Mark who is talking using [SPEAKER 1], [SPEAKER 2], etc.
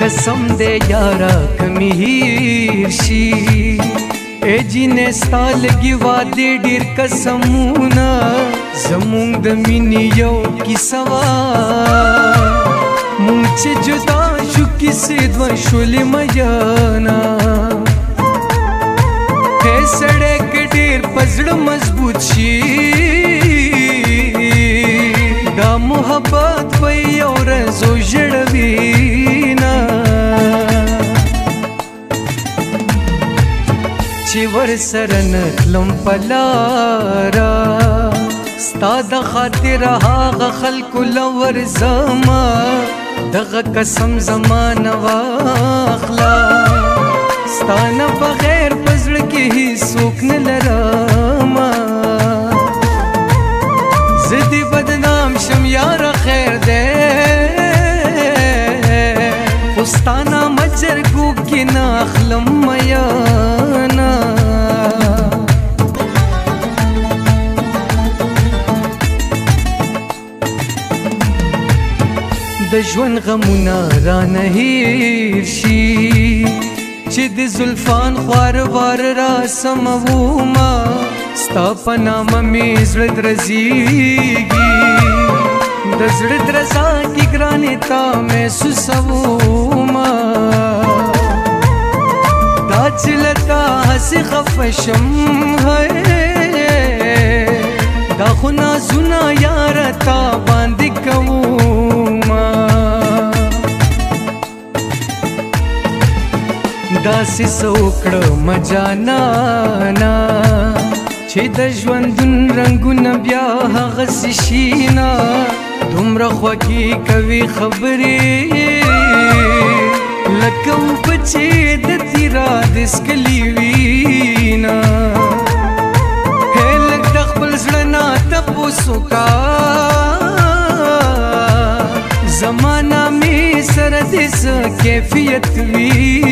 [SPEAKER 1] قسم دے یارا کمی هیر شي اے جینې ستا لګي وادي ډېر قسمونه زمونږ د مینې یو کیسه وه مونږ چې جدا شو کیسې دوه شولې میانه هې سړی که ډېر په زړه مضبوط شي دا محبت به یو ورځ وژړوي نه چې ورسره نه تلم په لاره ستا د خاطر هغه خلکو له ورځمه دغه قسم زما نه واخله ستا نه بغیر په زړه کې هېڅوک نه لرمه زه دې بدنام شم یاره خیر دی خو ستا نامه جرګو کې نه اخلم میانه د ژوند غمونه رانه هېر شي چې د زلفان خوار وار را سمومه ستا په نامه مې زړه درزېږي د زړه درزا کې ګرانې تا محسوسومه دا چې له تا هسې خفه شم دا خو نازونه یاره تا باندې کومه داسې څه وکړم جانانه چې د ژوندون رنګونه بیا هغسې شي نه دومره خوږې کوي خبرې لکه اوبه چې د تیرا د څکلي وي نه هې لږ د خپل زړه نه تپوس وکړه زما نامې سره دې څه کیفیت وي